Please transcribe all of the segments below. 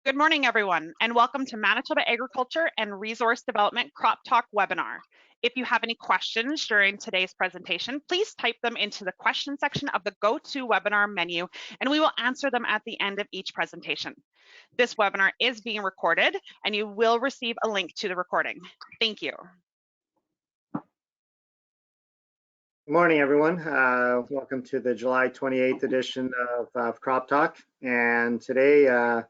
Good morning, everyone, and welcome to Manitoba Agriculture and Resource Development CropTalk webinar. If you have any questions during today's presentation, please type them into the question section of the GoToWebinar menu, and we will answer them at the end of each presentation. This webinar is being recorded, and you will receive a link to the recording. Thank you. Good morning, everyone. Welcome to the July 28th edition of CropTalk. And today,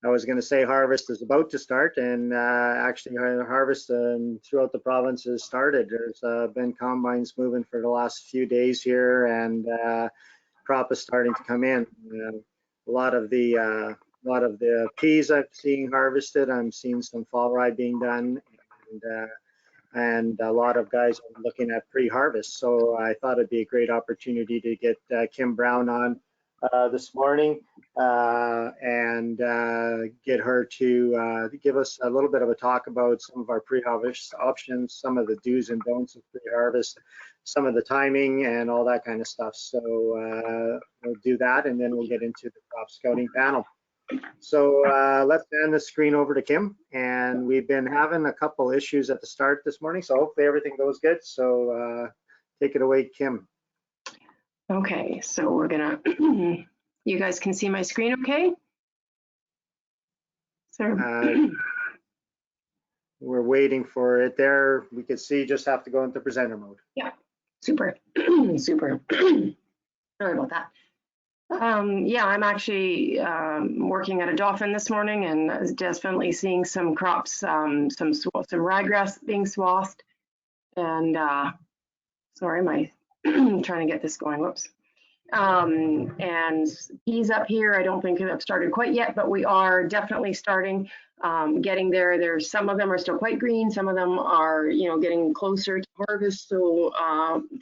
I was going to say harvest is about to start, and actually harvest throughout the province has started. There's been combines moving for the last few days here, and crop is starting to come in. A lot of the peas I'm seeing harvested. I'm seeing some fall rye being done, and a lot of guys are looking at pre-harvest. So I thought it'd be a great opportunity to get Kim Brown on this morning and get her to give us a little bit of a talk about some of our pre-harvest options, some of the do's and don'ts of pre-harvest, some of the timing and all that kind of stuff. So we'll do that, and then we'll get into the crop scouting panel. So let's hand the screen over to Kim, and we've been having a couple issues at the start this morning, so hopefully everything goes good. So take it away, Kim. Okay, so we're gonna, you guys can see my screen okay? So we're waiting for it there. We can see, just have to go into presenter mode. Yeah, super, super. Sorry about that. Yeah, I'm actually working at a Dauphin this morning, and definitely seeing some crops, some ryegrass being swathed, and sorry, my trying to get this going. Whoops. And peas up here, I don't think I've started quite yet, but we are definitely starting, getting there. There's some of them are still quite green, some of them are, getting closer to harvest. So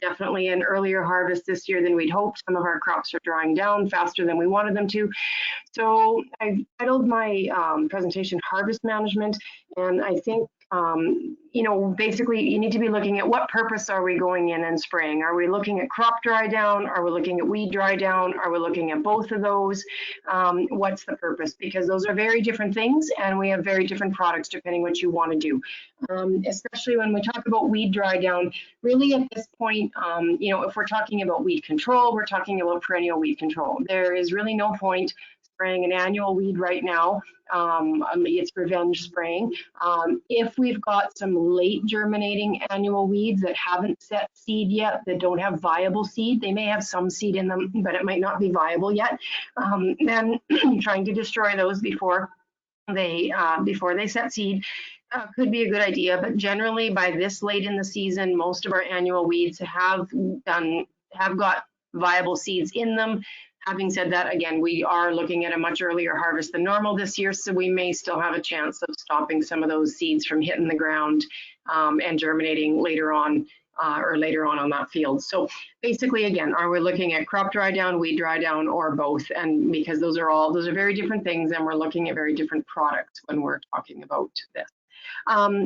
definitely an earlier harvest this year than we'd hoped. Some of our crops are drying down faster than we wanted them to. So I've titled my presentation Harvest Management, and I think basically you need to be looking at what purpose are we going in and spraying. Are we looking at crop dry down? Are we looking at weed dry down? Are we looking at both of those? What's the purpose? Because those are very different things, and we have very different products depending what you want to do. Especially when we talk about weed dry down, really at this point, if we're talking about weed control, we're talking about perennial weed control. There is really no point spraying an annual weed right now. It's revenge spraying. If we've got some late germinating annual weeds that haven't set seed yet, that don't have viable seed, they may have some seed in them, but it might not be viable yet, then trying to destroy those before they set seed could be a good idea. But generally, by this late in the season, most of our annual weeds have got viable seeds in them. Having said that, again, we are looking at a much earlier harvest than normal this year, so we may still have a chance of stopping some of those seeds from hitting the ground and germinating later on on that field. So basically, again, are we looking at crop dry down, weed dry down, or both? And because those are very different things, and we're looking at very different products when we're talking about this.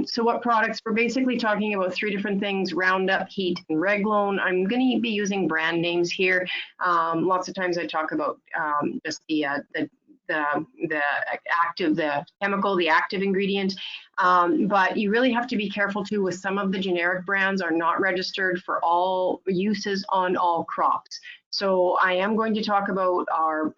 So what products? We're basically talking about three different things: Roundup, Heat, and Reglone. I'm going to be using brand names here. Lots of times I talk about just the active, the chemical, the active ingredient. But you really have to be careful too with some of the generic brands are not registered for all uses on all crops. So I am going to talk about our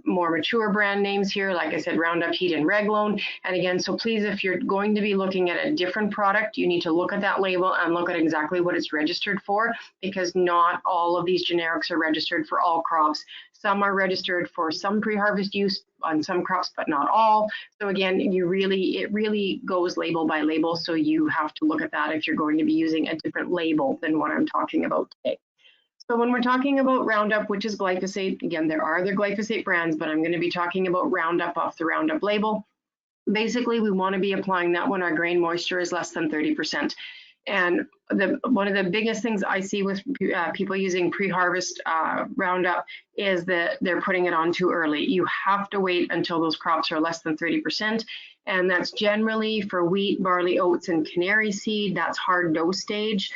more mature brand names here, like I said, Roundup, Heat, and Reglone. And again, so please, if you're going to be looking at a different product, you need to look at that label and look at exactly what it's registered for, because not all of these generics are registered for all crops. Some are registered for some pre-harvest use on some crops, but not all. So again, it really goes label by label. So you have to look at that if you're going to be using a different label than what I'm talking about today. So when we're talking about Roundup, which is glyphosate, again, there are other glyphosate brands, but I'm going to be talking about Roundup off the Roundup label. Basically, we want to be applying that when our grain moisture is less than 30%. And one of the biggest things I see with people using pre-harvest Roundup is that they're putting it on too early. You have to wait until those crops are less than 30%. And that's generally for wheat, barley, oats, and canary seed. That's hard dough stage.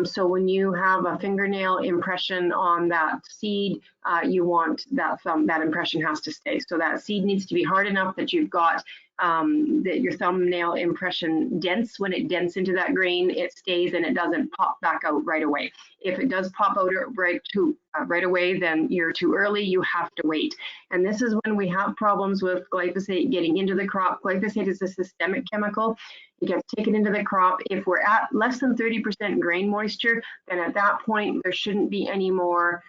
So when you have a fingernail impression on that seed, you want that that impression has to stay. So that seed needs to be hard enough that you've got that your thumbnail impression dents. When it dents into that grain, it stays and it doesn't pop back out right away. If it does pop out right away, then you're too early. You have to wait. And this is when we have problems with glyphosate getting into the crop. Glyphosate is a systemic chemical. It gets taken into the crop. If we're at less than 30% grain moisture, then at that point, there shouldn't be any more.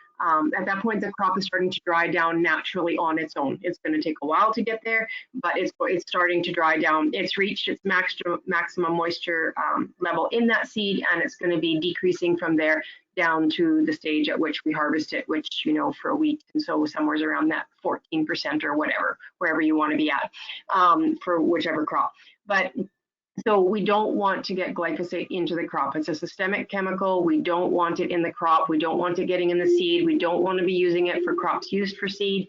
At that point, the crop is starting to dry down naturally on its own. It's going to take a while to get there, but it's starting to dry down. It's reached its maximum moisture level in that seed, and it's going to be decreasing from there down to the stage at which we harvest it, which, you know, for a wheat, and so somewhere's around that 14% or whatever, wherever you want to be at for whichever crop. But so we don't want to get glyphosate into the crop. It's a systemic chemical. We don't want it in the crop. We don't want it getting in the seed. We don't want to be using it for crops used for seed.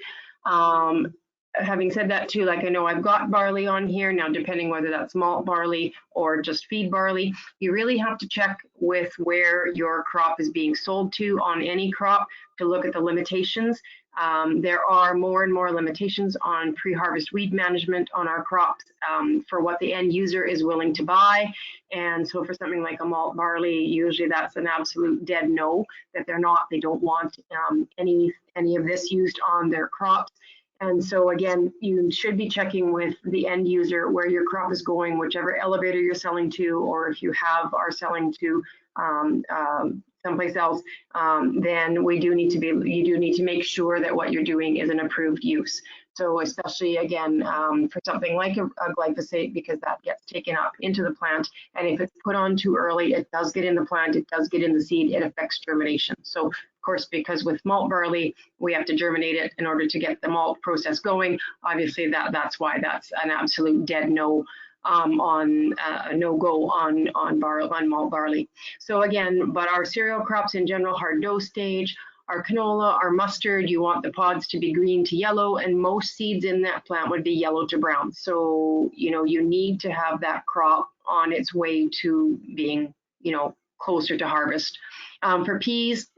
Having said that too, like I know I've got barley on here now, depending whether that's malt barley or just feed barley, you really have to check with where your crop is being sold to on any crop to look at the limitations. There are more and more limitations on pre-harvest weed management on our crops for what the end user is willing to buy. And so for something like a malt barley, usually that's an absolute dead no, that they don't want any of this used on their crops. And so again, you should be checking with the end user where your crop is going, whichever elevator you're selling to, or if you are selling to someplace else, then you do need to make sure that what you're doing is an approved use. So especially again, for something like a glyphosate, because that gets taken up into the plant, and if it's put on too early, it does get in the plant, it does get in the seed, it affects germination. So of course, because with malt barley, we have to germinate it in order to get the malt process going. Obviously that's why that's an absolute dead no. No-go on malt barley. So again, but our cereal crops in general, hard dough stage, our canola, our mustard, you want the pods to be green to yellow, and most seeds in that plant would be yellow to brown. So, you know, you need to have that crop on its way to being, you know, closer to harvest. For peas,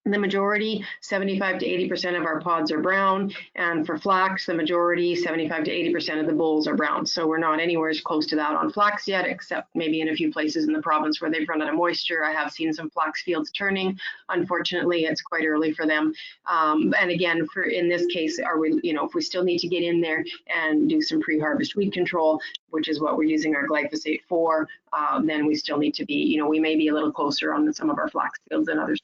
the majority, 75 to 80% of our pods are brown, and for flax, the majority, 75 to 80% of the bolls are brown. So we're not anywhere as close to that on flax yet, except maybe in a few places in the province where they've run out of moisture. I have seen some flax fields turning. Unfortunately, it's quite early for them. And again, in this case, if we still need to get in there and do some pre-harvest weed control, which is what we're using our glyphosate for, then we still need to be, we may be a little closer on some of our flax fields than others.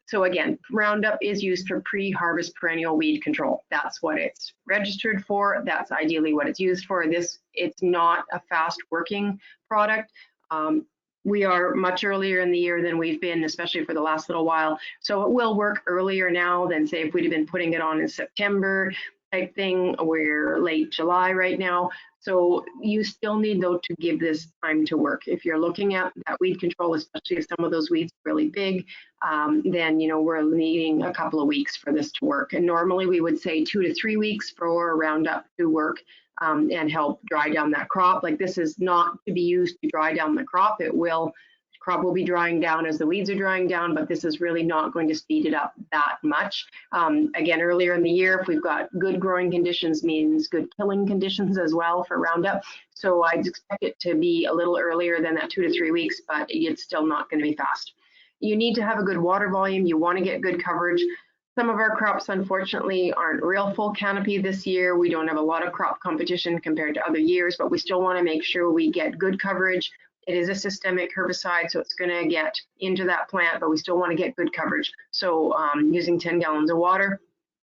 So again, Roundup is used for pre-harvest perennial weed control. That's what it's registered for. That's ideally what it's used for. It's not a fast working product. We are much earlier in the year than we've been, especially for the last little while. So it will work earlier now than say if we'd have been putting it on in September type thing. We're late July right now. So you still need, though, to give this time to work. If you're looking at that weed control, especially if some of those weeds are really big, then, we're needing a couple of weeks for this to work. And normally we would say 2 to 3 weeks for Roundup to work and help dry down that crop. Like, this is not to be used to dry down the crop. Crop will be drying down as the weeds are drying down, but this is really not going to speed it up that much. Again, earlier in the year, if we've got good growing conditions, means good killing conditions as well for Roundup. So I'd expect it to be a little earlier than that 2 to 3 weeks, but it's still not going to be fast. You need to have a good water volume. You want to get good coverage. Some of our crops, unfortunately, aren't real full canopy this year. We don't have a lot of crop competition compared to other years, but we still want to make sure we get good coverage. It is a systemic herbicide, so it's going to get into that plant, but we still want to get good coverage. So using 10 gallons of water.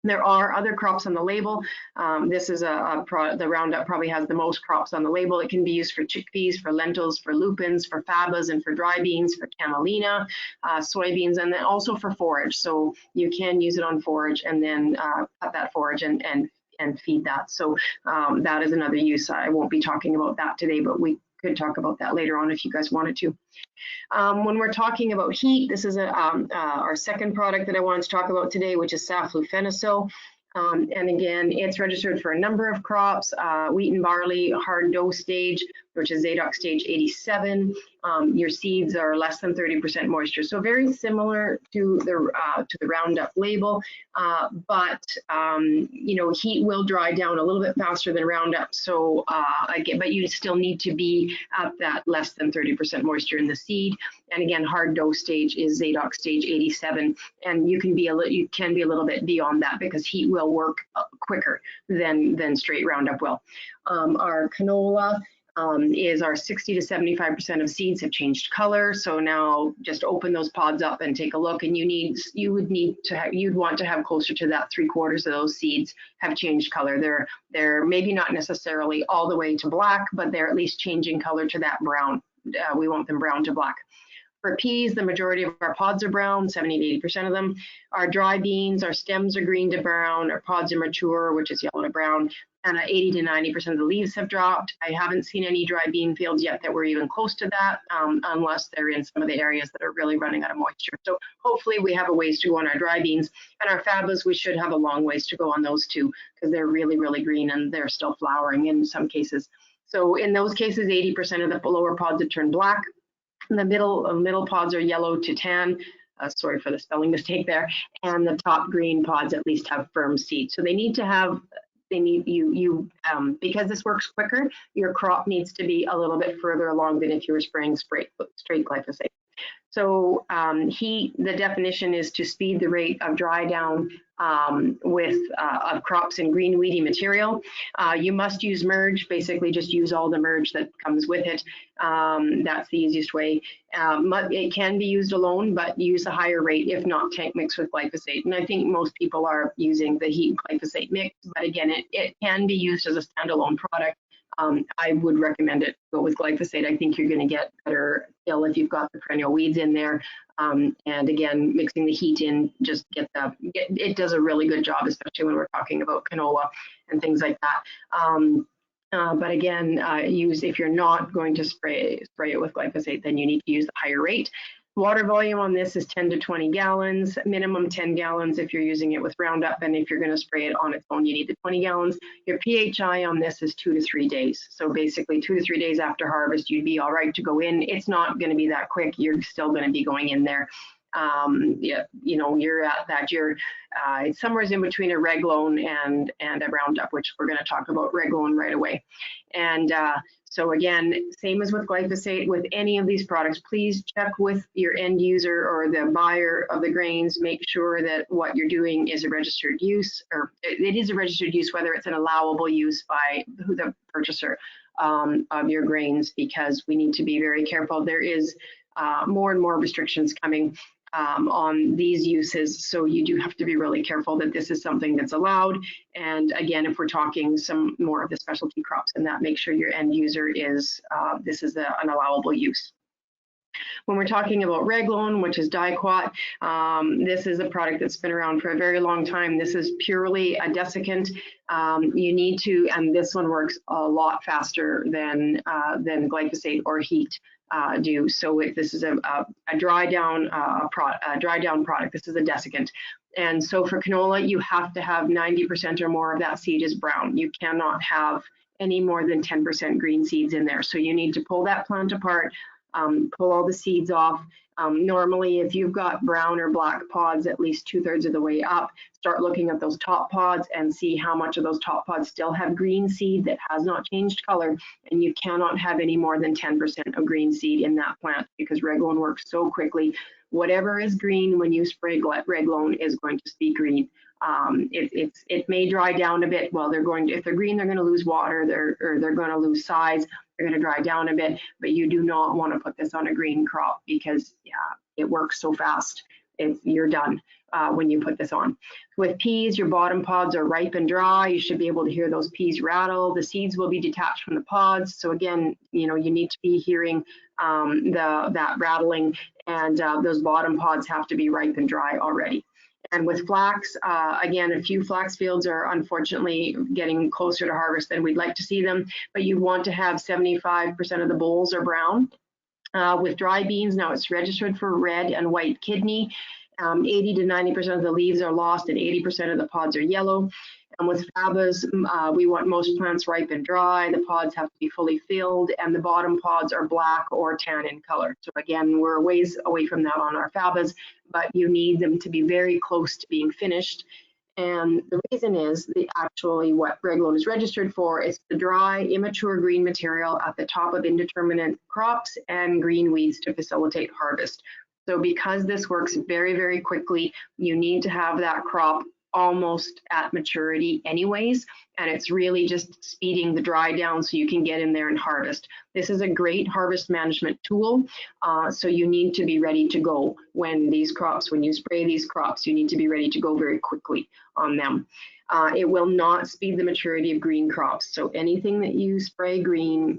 There are other crops on the label. This is the Roundup probably has the most crops on the label. It can be used for chickpeas, for lentils, for lupins, for fabas, and for dry beans, for camelina, soybeans, and then also for forage. So you can use it on forage and then cut that forage and feed that. So that is another use. I won't be talking about that today, but we could talk about that later on if you guys wanted to. When we're talking about heat, this is our second product that I wanted to talk about today, which is saflufenacil. And again, it's registered for a number of crops, wheat and barley, hard dough stage, which is Zadoc stage 87, your seeds are less than 30% moisture. So very similar to the Roundup label, but you know, heat will dry down a little bit faster than Roundup. So but you still need to be at that less than 30% moisture in the seed. And again, hard dose stage is Zadoc stage 87, and you can be a little bit beyond that because heat will work quicker than straight Roundup will. Our canola is our 60 to 75% of seeds have changed color. So now just open those pods up and take a look, and you'd want to have closer to that 3/4 of those seeds have changed color. They're maybe not necessarily all the way to black, but they're at least changing color to that brown. We want them brown to black. For peas, the majority of our pods are brown, 70 to 80% of them. Our dry beans, our stems are green to brown, our pods are mature, which is yellow to brown, and 80 to 90% of the leaves have dropped. I haven't seen any dry bean fields yet that were even close to that, unless they're in some of the areas that are really running out of moisture. So hopefully we have a ways to go on our dry beans. And our fabas, we should have a long ways to go on those too, because they're really, really green and they're still flowering in some cases. So in those cases, 80% of the lower pods have turned black. The middle pods are yellow to tan. Sorry for the spelling mistake there. And the top green pods at least have firm seed. So they need to have, because this works quicker, your crop needs to be a little bit further along than if you were spraying straight glyphosate. So the definition is to speed the rate of dry down of crops in green weedy material. You must use merge, basically just use all the merge that comes with it. That's the easiest way. It can be used alone, but use a higher rate, if not tank mix with glyphosate. And I think most people are using the heat glyphosate mix, but again, it can be used as a standalone product. I would recommend it go with glyphosate. I think you're going to get better kill if you've got the perennial weeds in there. And again, mixing the heat in just it does a really good job, especially when we're talking about canola and things like that. But again, if you're not going to spray it with glyphosate, then you need to use the higher rate. Water volume on this is 10 to 20 gallons, minimum 10 gallons if you're using it with Roundup, and if you're going to spray it on its own, you need the 20 gallons. Your PHI on this is 2 to 3 days. So basically 2 to 3 days after harvest, you'd be all right to go in. It's not going to be that quick. You're still going to be going in there. Yeah, you know, you're at that. It's somewhere in between a Reglone and a Roundup, which we're going to talk about Reglone right away. And so again, same as with glyphosate, with any of these products, please check with your end user or the buyer of the grains. Make sure that what you're doing is a registered use, or it is a registered use, whether it's an allowable use by the purchaser of your grains, because we need to be very careful. There is more and more restrictions coming on these uses, so you do have to be really careful that this is something that's allowed. And again, if we're talking some more of the specialty crops, and that, make sure your end user is this is an allowable use. When we're talking about Reglone, which is diquat, this is a product that's been around for a very long time. This is purely a desiccant. You need to, and this one works a lot faster than glyphosate or heat do. So this is a dry down product. This is a desiccant. And so for canola, you have to have 90% or more of that seed is brown. You cannot have any more than 10% green seeds in there. So you need to pull that plant apart, pull all the seeds off. Normally, if you've got brown or black pods at least 2/3 of the way up, start looking at those top pods and see how much of those top pods still have green seed that has not changed color. And you cannot have any more than 10% of green seed in that plant, because Reglone works so quickly. Whatever is green when you spray Reglone is going to be green. It may dry down a bit. Well, if they're green, they're going to lose water. They're going to lose size. They're going to dry down a bit. But you do not want to put this on a green crop, because it works so fast. You're done when you put this on. With peas, your bottom pods are ripe and dry. You should be able to hear those peas rattle. The seeds will be detached from the pods. So again, you know, you need to be hearing that rattling, and those bottom pods have to be ripe and dry already. And with flax, again, a few flax fields are unfortunately getting closer to harvest than we'd like to see them, but you want to have 75% of the bolls are brown. With dry beans, now it's registered for red and white kidney. 80 to 90% of the leaves are lost, and 80% of the pods are yellow. And with fabas, we want most plants ripe and dry. The pods have to be fully filled, and the bottom pods are black or tan in color. So again, we're a ways away from that on our fabas, but you need them to be very close to being finished. And the reason is actually what Reglone is registered for is the dry, immature green material at the top of indeterminate crops and green weeds to facilitate harvest. So because this works very, very quickly, you need to have that crop almost at maturity anyways, and it's really just speeding the dry down so you can get in there and harvest. This is a great harvest management tool, so you need to be ready to go when you spray these crops, you need to be ready to go very quickly on them. It will not speed the maturity of green crops, so anything that you spray green,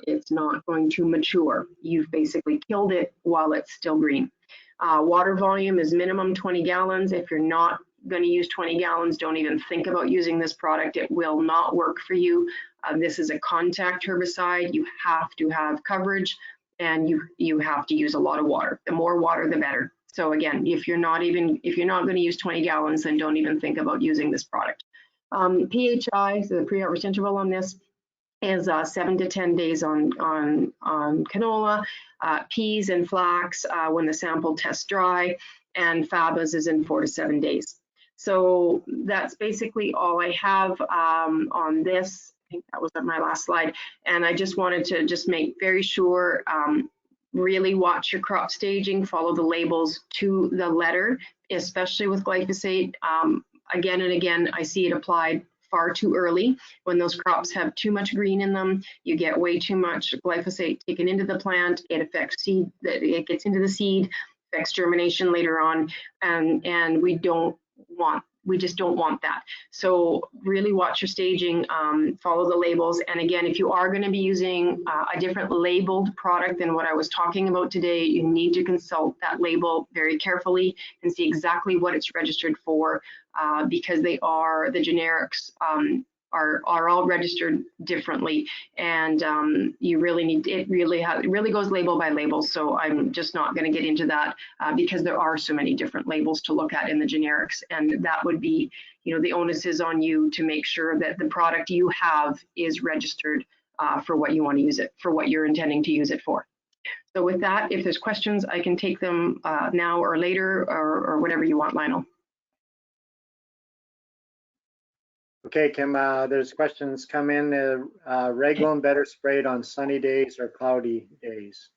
it's not going to mature. You've basically killed it while it's still green. Water volume is minimum 20 gallons. If you're not going to use 20 gallons, don't even think about using this product. It will not work for you. This is a contact herbicide. You have to have coverage, and you have to use a lot of water. The more water, the better. So again, if you're not going to use 20 gallons, then don't even think about using this product. PHI, so the pre-harvest interval on this, is 7 to 10 days on canola, peas and flax when the sample tests dry, and fabas is in 4 to 7 days. So that's basically all I have on this. I think that was my last slide. And I just wanted to just make very sure, really watch your crop staging, follow the labels to the letter, especially with glyphosate. Again and again, I see it applied far too early. When those crops have too much green in them, you get way too much glyphosate taken into the plant. It affects seed, it gets into the seed, affects germination later on, and we just don't want that. So really watch your staging, follow the labels. And again, if you are going to be using a different labeled product than what I was talking about today, you need to consult that label very carefully and see exactly what it's registered for, because the generics are all registered differently, and you really need it really goes label by label. So I'm just not going to get into that because there are so many different labels to look at in the generics, and that would be, the onus is on you to make sure that the product you have is registered for what you want to use it for, what you're intending to use it for. So with that, if there's questions, I can take them now or later, or whatever you want, Lionel. Okay, Kim, there's questions come in. Reglone better sprayed on sunny days or cloudy days?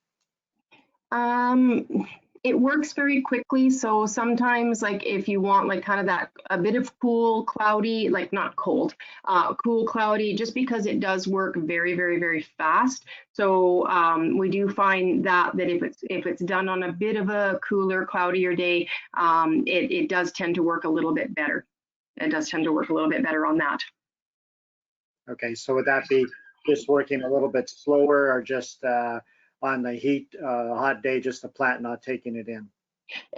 It works very quickly. So sometimes, like if you want like kind of that a bit of cool, cloudy, like not cold, cool, cloudy, just because it does work very, very, very fast. So we do find that if it's done on a bit of a cooler, cloudier day, it does tend to work a little bit better. It does tend to work a little bit better on that. Okay, so would that be just working a little bit slower, or just on the hot day, just the plant not taking it in?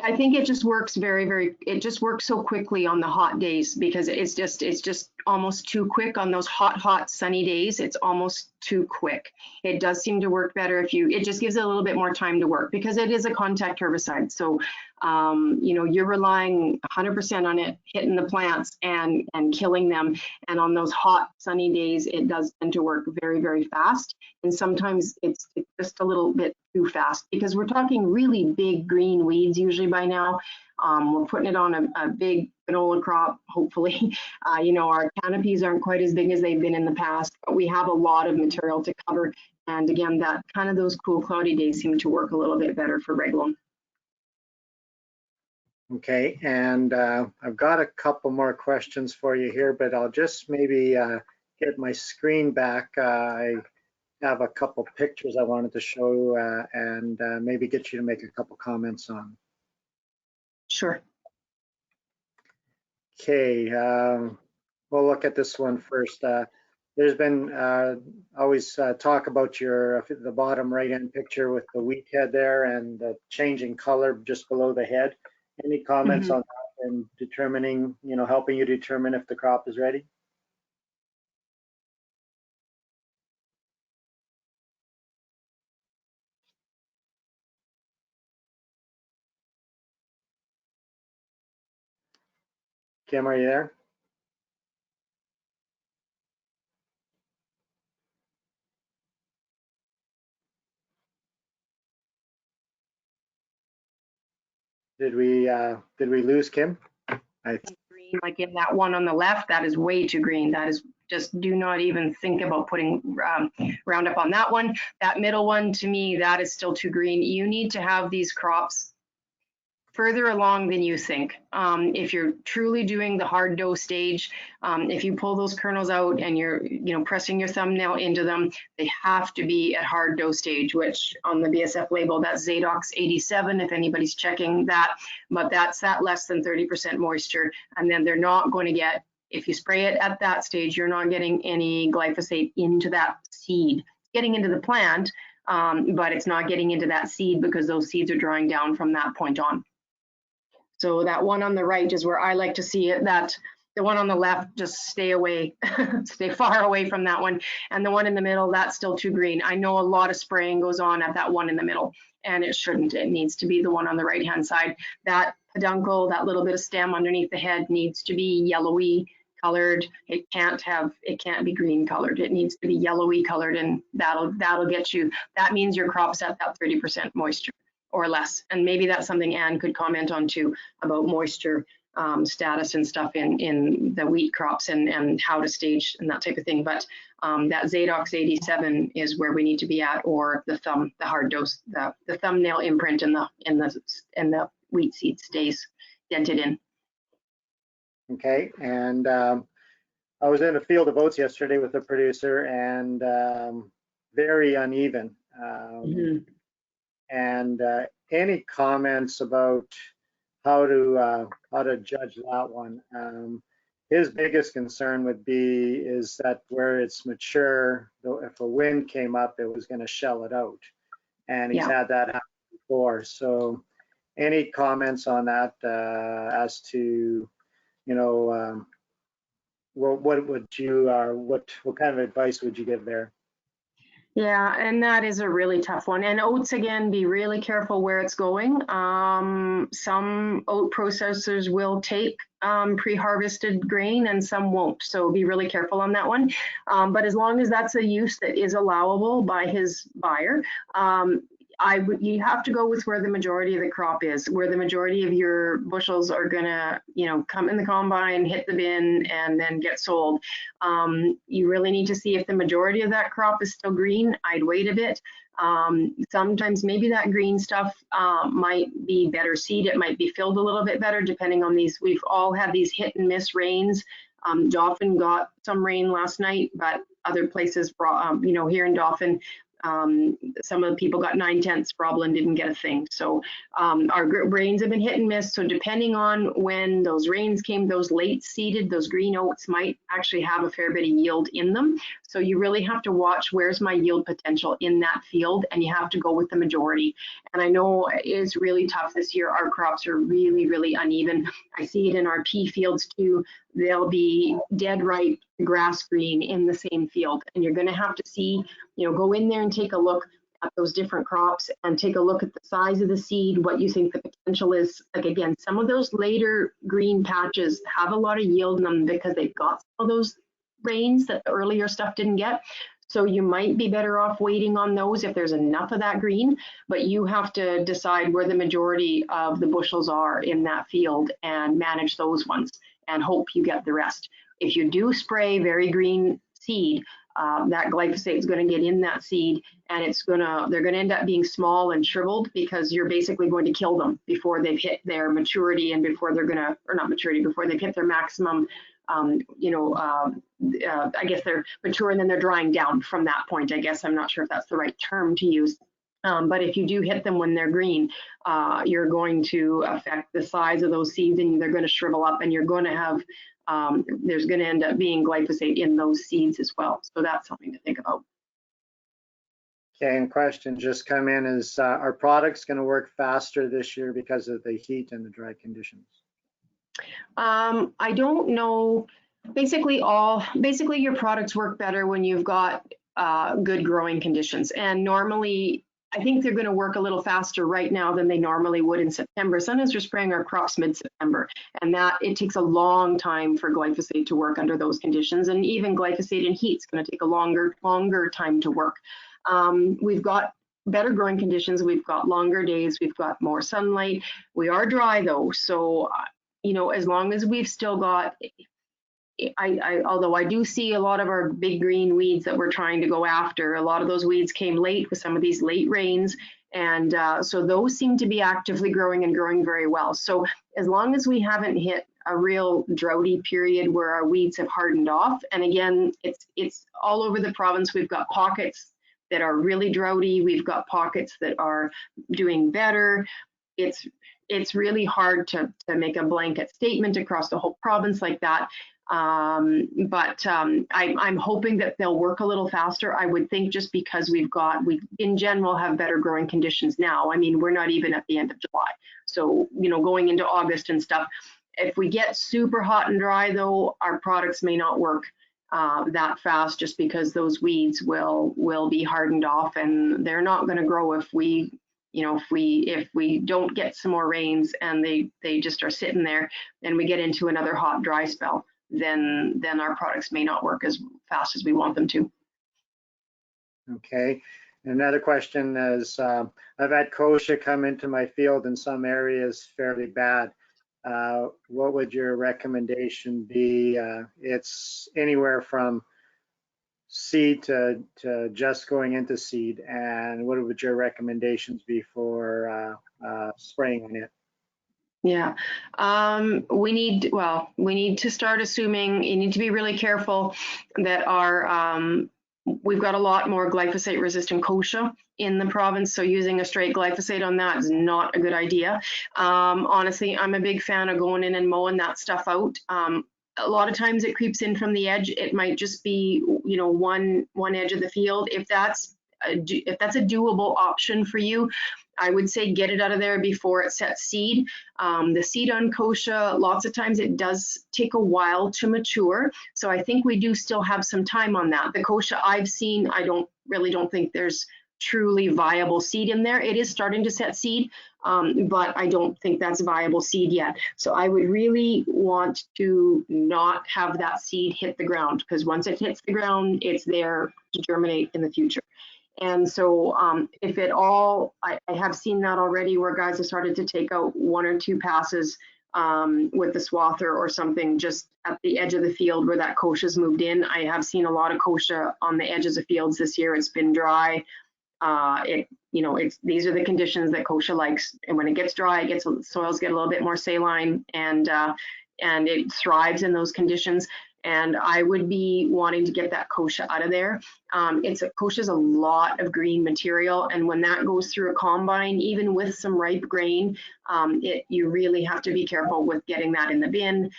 I think it just works it just works so quickly on the hot days, because it's just almost too quick on those hot sunny days. It's almost too quick. It does seem to work better it just gives it a little bit more time to work, because it is a contact herbicide. So you're relying 100% on it hitting the plants and killing them. And on those hot sunny days, it does tend to work very, very fast. And sometimes it's just a little bit too fast, because we're talking really big green weeds usually by now. We're putting it on a big canola crop, hopefully. Our canopies aren't quite as big as they've been in the past, but we have a lot of material to cover. And again, that kind of those cool cloudy days seem to work a little bit better for Reglone. Okay, and I've got a couple more questions for you here, but I'll just maybe get my screen back. I have a couple pictures I wanted to show and maybe get you to make a couple comments on. Sure. Okay, we'll look at this one first. There's been always talk about the bottom right-hand picture with the wheat head there and the changing color just below the head. Any comments on that and determining, helping you determine if the crop is ready? Kim, are you there? Did we lose Kim? Green, like in that one on the left, that is way too green. That is just, do not even think about putting Roundup on that one. That middle one, to me, that is still too green. You need to have these crops further along than you think. If you're truly doing the hard dough stage, if you pull those kernels out and you're pressing your thumbnail into them, they have to be at hard dough stage, which on the BSF label, that's Zadox 87, if anybody's checking that, but that's at less than 30% moisture. And then they're not going to get, if you spray it at that stage, you're not getting any glyphosate into that seed. It's getting into the plant, but it's not getting into that seed because those seeds are drying down from that point on. So that one on the right is where I like to see it. That the one on the left, just stay away, stay far away from that one. And the one in the middle, that's still too green. I know a lot of spraying goes on at that one in the middle, and it shouldn't. It needs to be the one on the right-hand side. That peduncle, that little bit of stem underneath the head, needs to be yellowy colored. It can't be green colored. It needs to be yellowy colored, and that'll get you. That means your crop's at that 30% moisture or less. And maybe that's something Anne could comment on too, about moisture status and stuff in the wheat crops and how to stage and that type of thing. But that Zadox 87 is where we need to be at, or the hard dose, the thumbnail imprint in the wheat seed stays dented in. Okay, and I was in a field of oats yesterday with a producer, and very uneven. And any comments about how to judge that one? His biggest concern would be is that where it's mature, if a wind came up, it was going to shell it out, and he's had that happen before. So, any comments on that as to, what would you, what kind of advice would you give there? Yeah, and that is a really tough one. And oats, again, be really careful where it's going. Some oat processors will take pre-harvested grain and some won't. So be really careful on that one. But as long as that's a use that is allowable by his buyer, you have to go with where the majority of the crop is, where the majority of your bushels are gonna, come in the combine, hit the bin, and then get sold. You really need to see if the majority of that crop is still green. I'd wait a bit. Sometimes maybe that green stuff might be better seed. It might be filled a little bit better depending on these. We've all had these hit and miss rains. Dauphin got some rain last night, but other places, here in Dauphin, some of the people got 9/10 problem, didn't get a thing. So our rains have been hit and miss. So depending on when those rains came, those late seeded, those green oats might actually have a fair bit of yield in them. So you really have to watch where's my yield potential in that field, and you have to go with the majority. And I know it is really tough this year. Our crops are really, really uneven. I see it in our pea fields too. They'll be dead ripe grass green in the same field, and you're going to have to see, go in there and take a look at those different crops and take a look at the size of the seed, what you think the potential is. Like, again, some of those later green patches have a lot of yield in them because they've got some of those rains that the earlier stuff didn't get. So you might be better off waiting on those if there's enough of that green, but you have to decide where the majority of the bushels are in that field and manage those ones and hope you get the rest. If you do spray very green seed, that glyphosate is going to get in that seed, and they're going to end up being small and shriveled because you're basically going to kill them before they've hit their maturity and before they're going to, or not maturity, before they've hit their maximum. I guess they're mature and then they're drying down from that point. I guess I'm not sure if that's the right term to use. But if you do hit them when they're green, you're going to affect the size of those seeds, and they're going to shrivel up, and you're going to have, there's going to end up being glyphosate in those seeds as well. So that's something to think about. Okay, and question just come in is, are products going to work faster this year because of the heat and the dry conditions? I don't know. Basically your products work better when you've got good growing conditions. And normally, I think they're going to work a little faster right now than they normally would in September. Sometimes we're spraying our crops mid-September, and that it takes a long time for glyphosate to work under those conditions. And even glyphosate in heat is going to take a longer time to work. We've got better growing conditions. We've got longer days, we've got more sunlight. We are dry though, so you know, as long as we've still got, although I do see a lot of our big green weeds that we're trying to go after, a lot of those weeds came late with some of these late rains, and so those seem to be actively growing and growing very well. So as long as we haven't hit a real droughty period where our weeds have hardened off, and again, it's all over the province. We've got pockets that are really droughty. We've got pockets that are doing better. It's really hard to make a blanket statement across the whole province like that. But I'm hoping that they'll work a little faster. I would think just because we in general have better growing conditions now. I mean, we're not even at the end of July. So, you know, going into August and stuff, if we get super hot and dry though, our products may not work that fast, just because those weeds will be hardened off, and they're not going to grow if we, you know, if we don't get some more rains and they just are sitting there and we get into another hot dry spell, then our products may not work as fast as we want them to. Okay. Another question is, I've had kochia come into my field in some areas fairly bad. What would your recommendation be? It's anywhere from seed to just going into seed. And what would your recommendations be for spraying on it? Yeah, we need to start assuming, you need to be really careful that we've got a lot more glyphosate resistant kochia in the province, so using a straight glyphosate on that is not a good idea. Honestly, I'm a big fan of going in and mowing that stuff out. A lot of times it creeps in from the edge. It might just be, you know, one edge of the field. If that's a doable option for you, I would say get it out of there before it sets seed. The seed on kochia, lots of times it does take a while to mature. So I think we do still have some time on that. The kochia I've seen, I don't think there's truly viable seed in there. It is starting to set seed, but I don't think that's viable seed yet. So I would really want to not have that seed hit the ground, because once it hits the ground, it's there to germinate in the future. And so if at all, I have seen that already where guys have started to take out 1 or 2 passes with the swather or something just at the edge of the field where that kochia's moved in. I have seen a lot of kochia on the edges of fields this year. It's been dry. These are the conditions that kochia likes. And when it gets dry, soils get a little bit more saline, and it thrives in those conditions. And I would be wanting to get that kochia out of there. Kochia is a lot of green material, and when that goes through a combine, even with some ripe grain, you really have to be careful with getting that in the bin,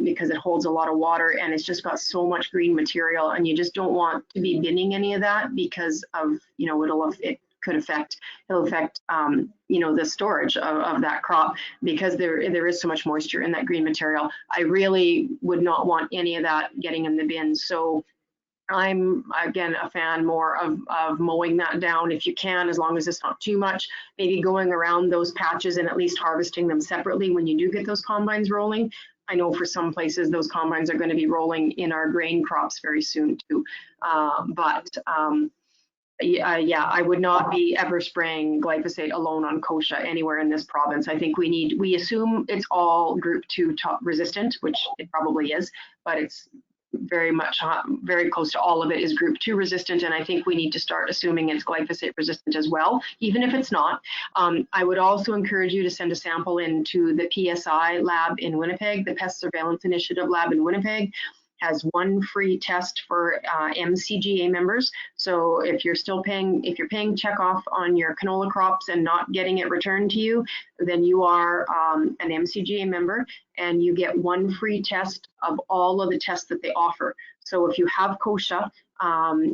because it holds a lot of water and it's just got so much green material, and you just don't want to be binning any of that because of, you know, it'll affect the storage of that crop, because there is so much moisture in that green material. I really would not want any of that getting in the bin. So I'm, again, a fan more of mowing that down if you can, as long as it's not too much, maybe going around those patches and at least harvesting them separately when you do get those combines rolling. I know for some places those combines are going to be rolling in our grain crops very soon too. Yeah, I would not be ever spraying glyphosate alone on kochia anywhere in this province. I think we assume it's all group 2 resistant, which it probably is, but it's very close to all of it is group 2 resistant, and I think we need to start assuming it's glyphosate resistant as well, even if it's not. I would also encourage you to send a sample into the PSI lab in Winnipeg. The Pest Surveillance Initiative lab in Winnipeg has 1 free test for MCGA members. So if you're paying checkoff on your canola crops and not getting it returned to you, then you are an MCGA member, and you get 1 free test of all of the tests that they offer. So if you have kochia, then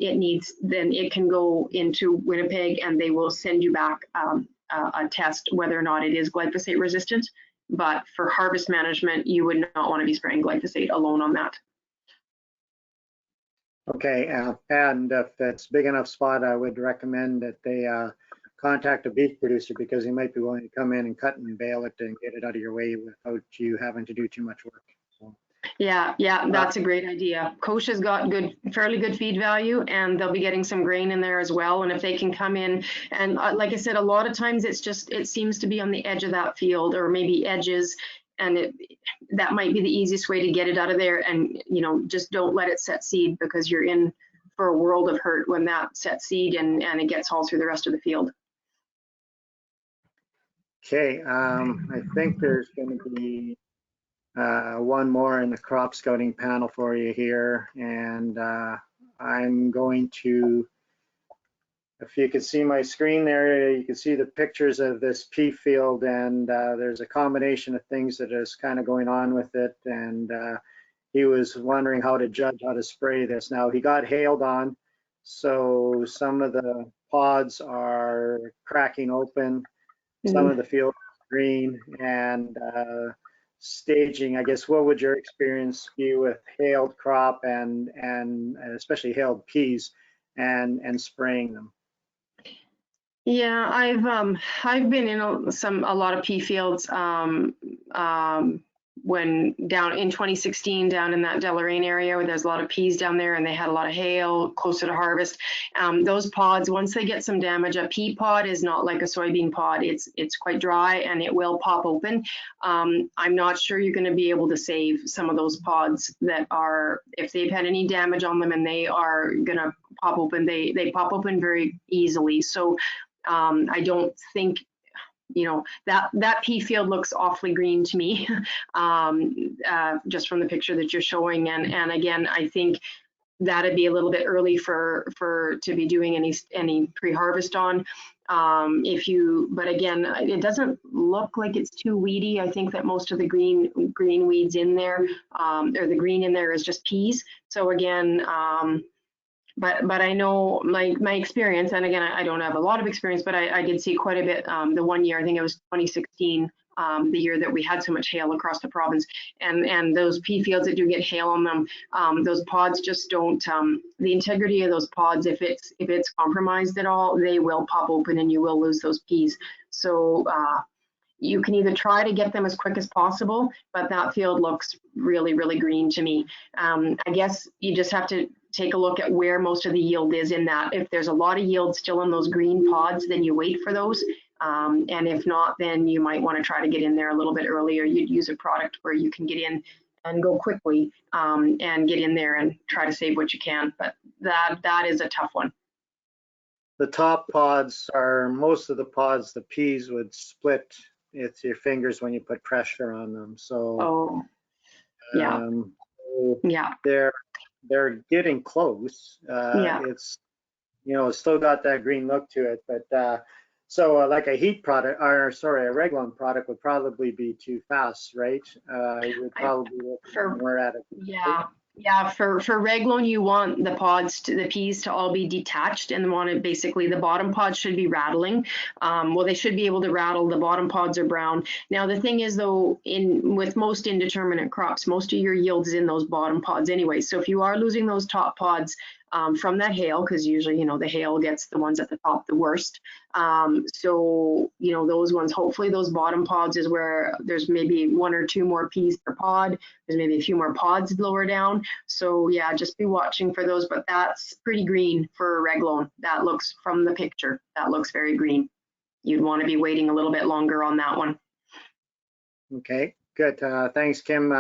it can go into Winnipeg and they will send you back a test whether or not it is glyphosate resistant. But for harvest management, you would not want to be spraying glyphosate alone on that. Okay, and if it's big enough spot, I would recommend that they contact a beef producer, because he might be willing to come in and cut and bale it and get it out of your way without you having to do too much work. So. Yeah, that's a great idea. Kosher's got fairly good feed value, and they'll be getting some grain in there as well. And if they can come in, and like I said, a lot of times it seems to be on the edge of that field, or maybe edges, and that might be the easiest way to get it out of there. And just don't let it set seed, because you're in for a world of hurt when that sets seed and it gets hauled through the rest of the field. Okay, I think there's going to be one more in the crop scouting panel for you here, and I'm going to, if you can see my screen there, you can see the pictures of this pea field, and there's a combination of things that is kind of going on with it, and he was wondering how to judge how to spray this. Now, he got hailed on, so some of the pods are cracking open, some of the field is green, and staging, I guess, what would your experience be with hailed crop and especially hailed peas and spraying them? Yeah, I've been in a lot of pea fields when down in 2016 down in that Deloraine area where there's a lot of peas down there, and they had a lot of hail closer to harvest. Those pods, once they get some damage, a pea pod is not like a soybean pod. It's quite dry and it will pop open. I'm not sure you're going to be able to save some of those pods that are, if they've had any damage on them and they are going to pop open, they pop open very easily. So I don't think, that pea field looks awfully green to me, just from the picture that you're showing. And again, I think that'd be a little bit early to be doing any pre-harvest on. But again, it doesn't look like it's too weedy. I think that most of the green weeds in there, or the green in there, is just peas. So again, but I know my experience, and again, I don't have a lot of experience, but I did see quite a bit the one year, I think it was 2016, the year that we had so much hail across the province, and those pea fields that do get hail on them, those pods just don't, the integrity of those pods, if it's compromised at all, they will pop open and you will lose those peas. So you can either try to get them as quick as possible, but that field looks really, really green to me. I guess you just have to take a look at where most of the yield is in that. If there's a lot of yield still in those green pods, then you wait for those. And if not, then you might want to try to get in there a little bit earlier. You'd use a product where you can get in and go quickly and get in there and try to save what you can. But that is a tough one. The top pods are, most of the pods, the peas would split with your fingers when you put pressure on them. So, yeah. They're getting close. Yeah. It's, it's still got that green look to it, but so like a heat product, or sorry, a Reglone product would probably be too fast, right? You would probably look more at it. Yeah, for Reglone, you want the peas to all be detached, and basically the bottom pods should be rattling. Well, they should be able to rattle. The bottom pods are brown. Now, the thing is, though, with most indeterminate crops, most of your yield is in those bottom pods anyway. So if you are losing those top pods from that hail, because usually, the hail gets the ones at the top the worst. So, those ones, hopefully those bottom pods is where there's maybe one or two more peas per pod. There's maybe a few more pods lower down. So yeah, just be watching for those, but that's pretty green for Reglone. That looks, from the picture, that looks very green. You'd want to be waiting a little bit longer on that one. Okay, good. Thanks, Kim.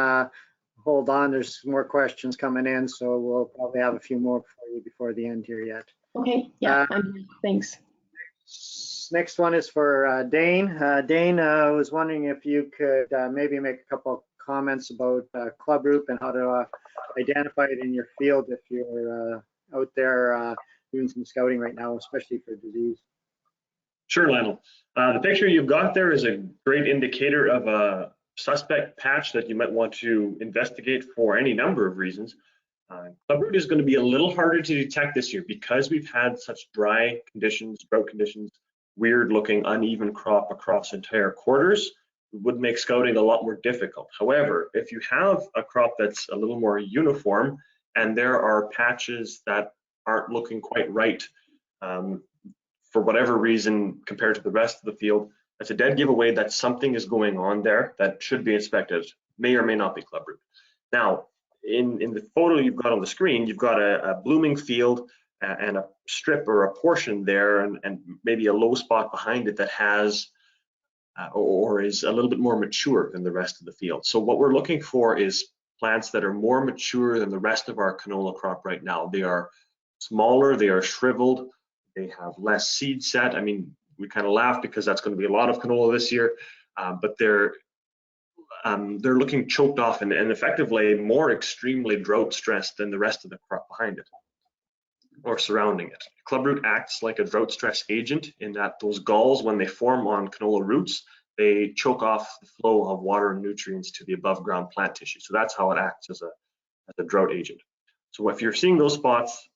Hold on, there's more questions coming in, so we'll probably have a few more for you before the end here yet. Okay, yeah, thanks. Next one is for Dane. Dane, I was wondering if you could maybe make a couple of comments about club root and how to identify it in your field if you're out there doing some scouting right now, especially for disease. Sure, Lionel. The picture you've got there is a great indicator of a suspect patch that you might want to investigate for any number of reasons. Club root is going to be a little harder to detect this year because we've had such dry conditions, drought conditions, weird looking uneven crop across entire quarters. It would make scouting a lot more difficult. However, if you have a crop that's a little more uniform and there are patches that aren't looking quite right for whatever reason compared to the rest of the field, that's a dead giveaway that something is going on there that should be inspected. May or may not be club root. Now, in the photo you've got on the screen, you've got a blooming field and a strip or a portion there, and maybe a low spot behind it that has or is a little bit more mature than the rest of the field. So what we're looking for is plants that are more mature than the rest of our canola crop right now. They are smaller, they are shriveled, they have less seed set. I mean, we kind of laugh because that's going to be a lot of canola this year, but they're looking choked off and effectively more extremely drought stressed than the rest of the crop behind it or surrounding it. Clubroot acts like a drought stress agent in that those galls, when they form on canola roots, they choke off the flow of water and nutrients to the above ground plant tissue. So that's how it acts as a drought agent. So if you're seeing those spots,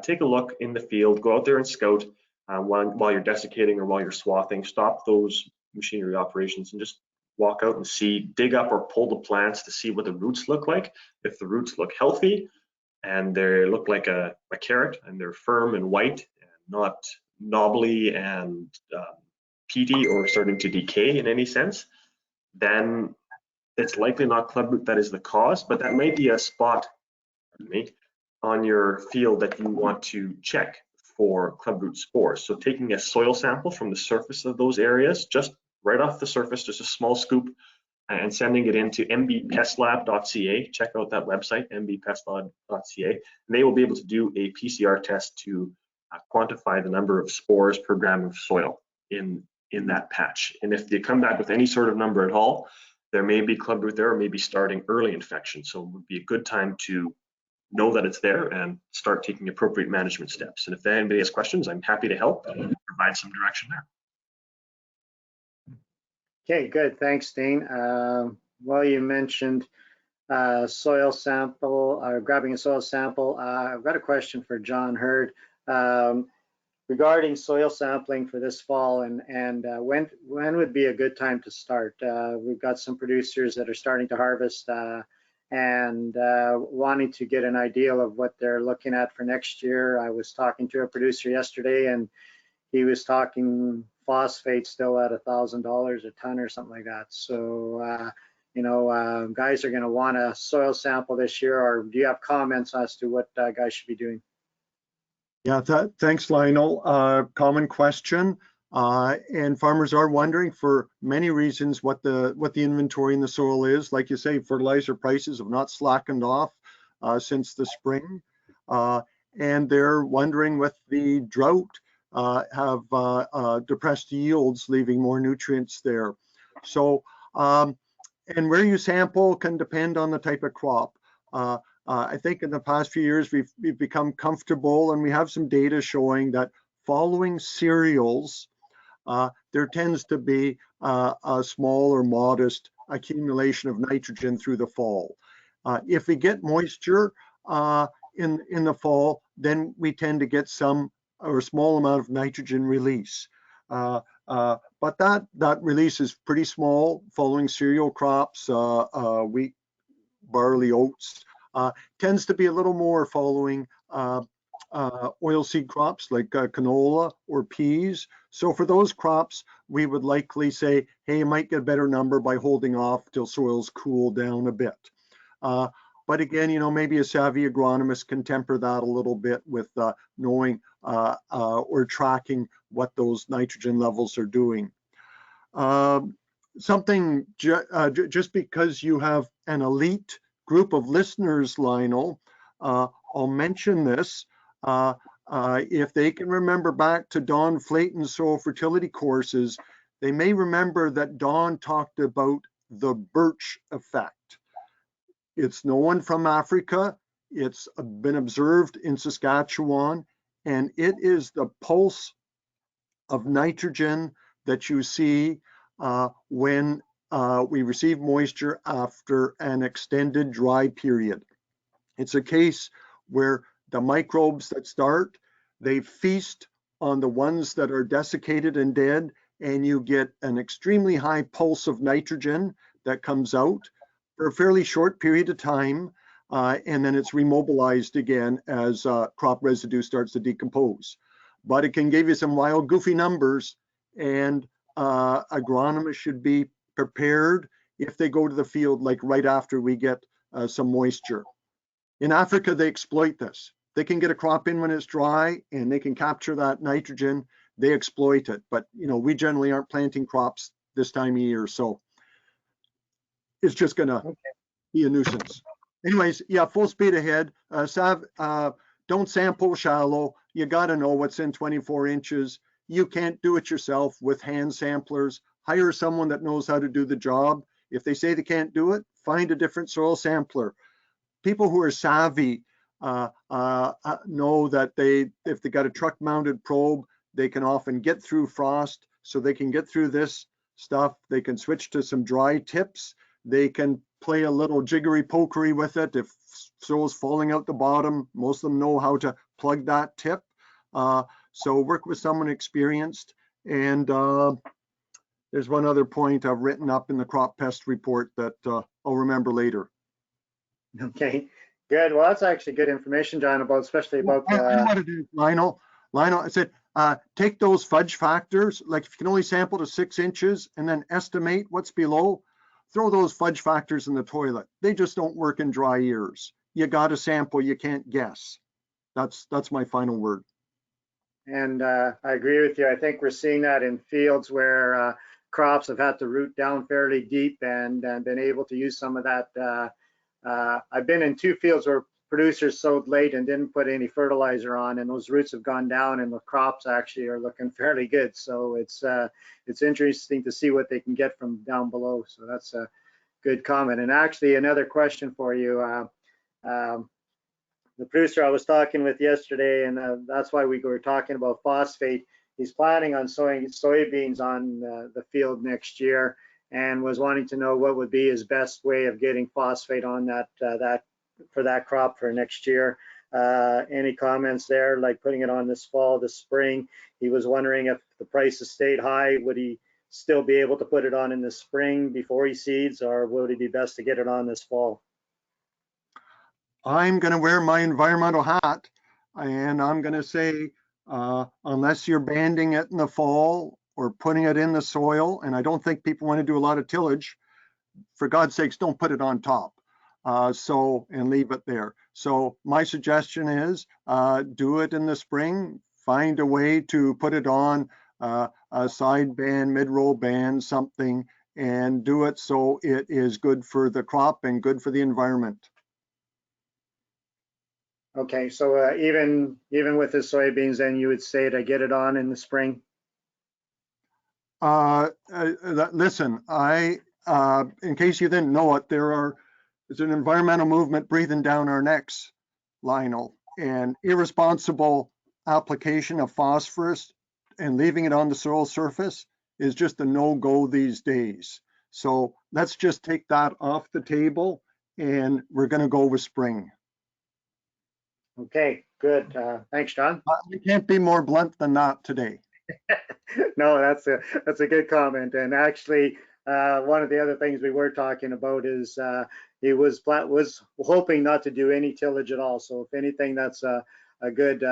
take a look in the field, go out there and scout while you're desiccating or while you're swathing. Stop those machinery operations and just walk out and see, dig up or pull the plants to see what the roots look like. If the roots look healthy and they look like a carrot and they're firm and white and not knobbly and peaty or starting to decay in any sense, then it's likely not clubroot that is the cause, but that might be a spot on your field that you want to check for clubroot spores. So taking a soil sample from the surface of those areas, just right off the surface, just a small scoop, and sending it into mbpestlab.ca. Check out that website, mbpestlab.ca, and they will be able to do a PCR test to quantify the number of spores per gram of soil in that patch. And if they come back with any sort of number at all, there may be clubroot there or maybe starting early infection. So it would be a good time to know that it's there and start taking appropriate management steps. And if anybody has questions, I'm happy to help and provide some direction there. Okay, good. Thanks, Dane. Well, you mentioned soil sample, grabbing a soil sample. I've got a question for John Hurd regarding soil sampling for this fall, and when would be a good time to start? We've got some producers that are starting to harvest and wanting to get an idea of what they're looking at for next year. I was talking to a producer yesterday, and he was talking phosphate still at $1,000 a ton or something like that. So, guys are going to want a soil sample this year, or do you have comments as to what guys should be doing? Yeah, thanks, Lionel. Common question, and farmers are wondering for many reasons what the inventory in the soil is. Like you say, fertilizer prices have not slackened off since the spring, and they're wondering with the drought have depressed yields, leaving more nutrients there. So, and where you sample can depend on the type of crop. I think in the past few years, we've become comfortable, and we have some data showing that following cereals, there tends to be a small or modest accumulation of nitrogen through the fall. If we get moisture in the fall, then we tend to get some or a small amount of nitrogen release. But that release is pretty small following cereal crops, wheat, barley, oats. Tends to be a little more following oilseed crops like canola or peas. So for those crops, we would likely say, hey, you might get a better number by holding off till soils cool down a bit. But again, maybe a savvy agronomist can temper that a little bit with knowing or tracking what those nitrogen levels are doing. Just because you have an elite group of listeners, Lionel, I'll mention this. If they can remember back to Don Flayton's soil fertility courses, they may remember that Don talked about the birch effect. It's known from Africa. It's been observed in Saskatchewan, and it is the pulse of nitrogen that you see when we receive moisture after an extended dry period. It's a case where the microbes that start, they feast on the ones that are desiccated and dead, and you get an extremely high pulse of nitrogen that comes out for a fairly short period of time, and then it's remobilized again as crop residue starts to decompose. But it can give you some wild, goofy numbers, and agronomists should be prepared if they go to the field like right after we get some moisture. In Africa, they exploit this. They can get a crop in when it's dry and they can capture that nitrogen. They exploit it. But, you know, we generally aren't planting crops this time of year. So it's just going to be a nuisance. Anyways, yeah, full speed ahead. Don't sample shallow. You got to know what's in 24 inches. You can't do it yourself with hand samplers. Hire someone that knows how to do the job. If they say they can't do it, find a different soil sampler. People who are savvy know that if they got a truck mounted probe, they can often get through frost, so they can get through this stuff. They can switch to some dry tips. They can play a little jiggery pokery with it. If soil's falling out the bottom, most of them know how to plug that tip. So work with someone experienced. And there's one other point I've written up in the crop pest report that I'll remember later. Okay, good. Well, that's actually good information, John, especially about. I know what it is, Lionel. I said, take those fudge factors, like if you can only sample to 6 inches and then estimate what's below, throw those fudge factors in the toilet. They just don't work in dry years. You got to sample, you can't guess. That's my final word. And I agree with you. I think we're seeing that in fields where crops have had to root down fairly deep and been able to use some of that. I've been in 2 fields where producers sowed late and didn't put any fertilizer on, and those roots have gone down and the crops actually are looking fairly good. So it's interesting to see what they can get from down below. So that's a good comment. And actually another question for you. The producer I was talking with yesterday, and that's why we were talking about phosphate, he's planning on sowing soybeans on the field next year, and was wanting to know what would be his best way of getting phosphate on that for that crop for next year. Any comments there, like putting it on this fall, this spring? He was wondering if the prices stayed high, would he still be able to put it on in the spring before he seeds, or would it be best to get it on this fall? I'm going to wear my environmental hat, and I'm going to say, unless you're banding it in the fall or putting it in the soil, and I don't think people want to do a lot of tillage, for God's sakes, don't put it on top. And leave it there. So my suggestion is do it in the spring, find a way to put it on a side band, mid-row band, something, and do it so it is good for the crop and good for the environment. Okay, so even with the soybeans, then you would say to get it on in the spring? Listen, in case you didn't know it, there's an environmental movement breathing down our necks, Lionel, and irresponsible application of phosphorus and leaving it on the soil surface is just a no-go these days. So let's just take that off the table, and we're going to go with spring. Okay, good. Thanks, John. We can't be more blunt than that today. No, that's a good comment. And actually, one of the other things we were talking about is he was hoping not to do any tillage at all. So if anything, that's a good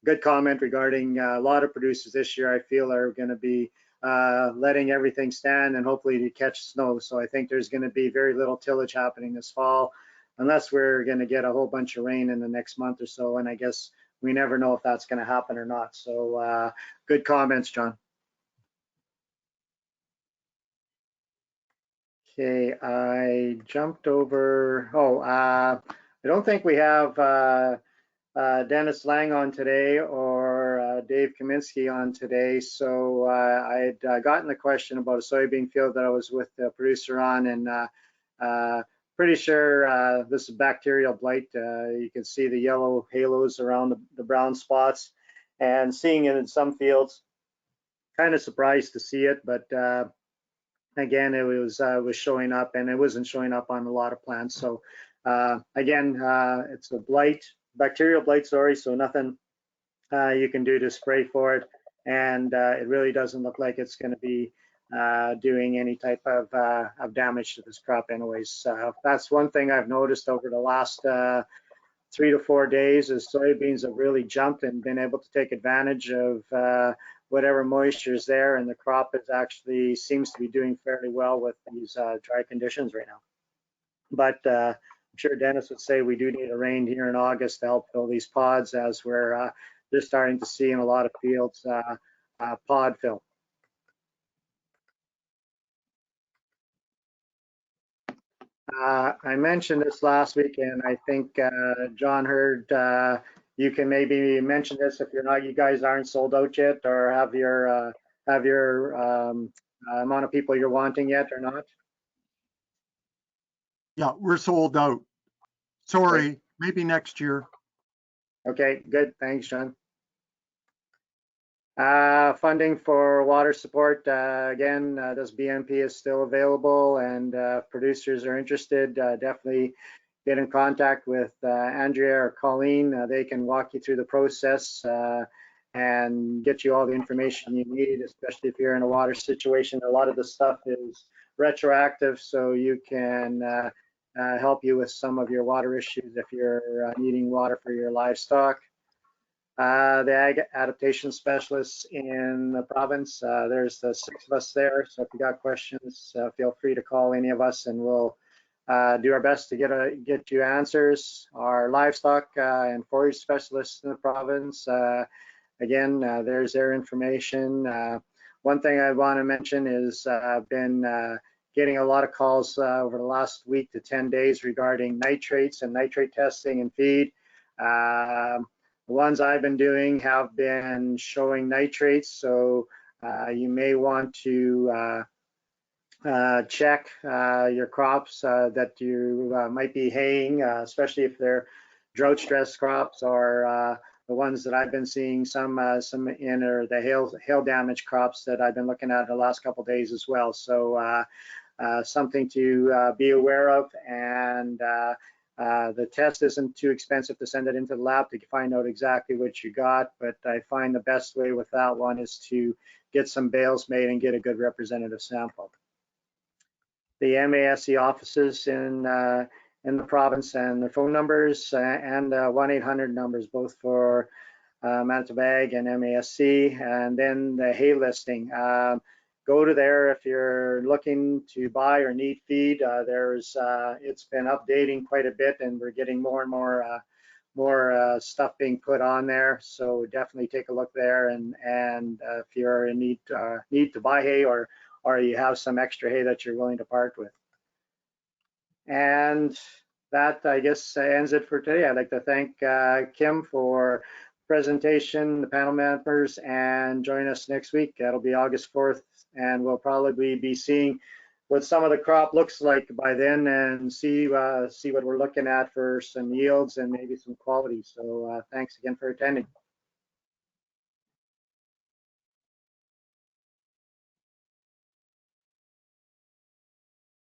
good comment regarding a lot of producers this year. I feel are going to be letting everything stand and hopefully to catch snow. So I think there's going to be very little tillage happening this fall, unless we're going to get a whole bunch of rain in the next month or so. And I guess we never know if that's going to happen or not. So good comments, John. Okay, I jumped over. I don't think we have Dennis Lang on today or Dave Kaminsky on today. So I had gotten the question about a soybean field that I was with the producer on, and pretty sure this is bacterial blight. You can see the yellow halos around the brown spots, and seeing it in some fields. Kind of surprised to see it, but again, it was showing up, and it wasn't showing up on a lot of plants. So again, it's a blight, bacterial blight, sorry. So nothing you can do to spray for it, and it really doesn't look like it's going to be doing any type of damage to this crop anyways. That's one thing I've noticed over the last 3 to 4 days is soybeans have really jumped and been able to take advantage of whatever moisture is there, and the crop is actually seems to be doing fairly well with these dry conditions right now. But I'm sure Dennis would say we do need a rain here in August to help fill these pods, as we're just starting to see in a lot of fields pod fill. I mentioned this last week, and I think John heard you can maybe mention this if you're not, you guys aren't sold out yet, or have your amount of people you're wanting yet or not. Yeah, we're sold out. Sorry, maybe next year. Okay, good. Thanks, John. Funding for water support, again, this BMP is still available, and if producers are interested, definitely get in contact with Andrea or Colleen. They can walk you through the process and get you all the information you need, especially if you're in a water situation. A lot of the stuff is retroactive, so you can help you with some of your water issues if you're needing water for your livestock. The ag adaptation specialists in the province, there's the 6 of us there, so if you got questions, feel free to call any of us and we'll do our best to get you answers. Our livestock and forage specialists in the province, again, there's their information. One thing I want to mention is I've been getting a lot of calls over the last week to 10 days regarding nitrates and nitrate testing in feed. The ones I've been doing have been showing nitrates, so you may want to check your crops that you might be haying, especially if they're drought stress crops, or the ones that I've been seeing some in are the hail damage crops that I've been looking at the last couple of days as well. So something to be aware of, and the test isn't too expensive to send it into the lab to find out exactly what you got, but I find the best way with that one is to get some bales made and get a good representative sample. The MASC offices in the province and their phone numbers and 1-800 numbers, both for Manitoba Ag and MASC, and then the hay listing. Go to there if you're looking to buy or need feed. It's been updating quite a bit, and we're getting more and more stuff being put on there. So definitely take a look there, and if you're in need to buy hay, or you have some extra hay that you're willing to part with. And that, I guess, ends it for today. I'd like to thank Kim for presentation, the panel members, and join us next week. That'll be August 4th, and we'll probably be seeing what some of the crop looks like by then, and see what we're looking at for some yields and maybe some quality. So thanks again for attending.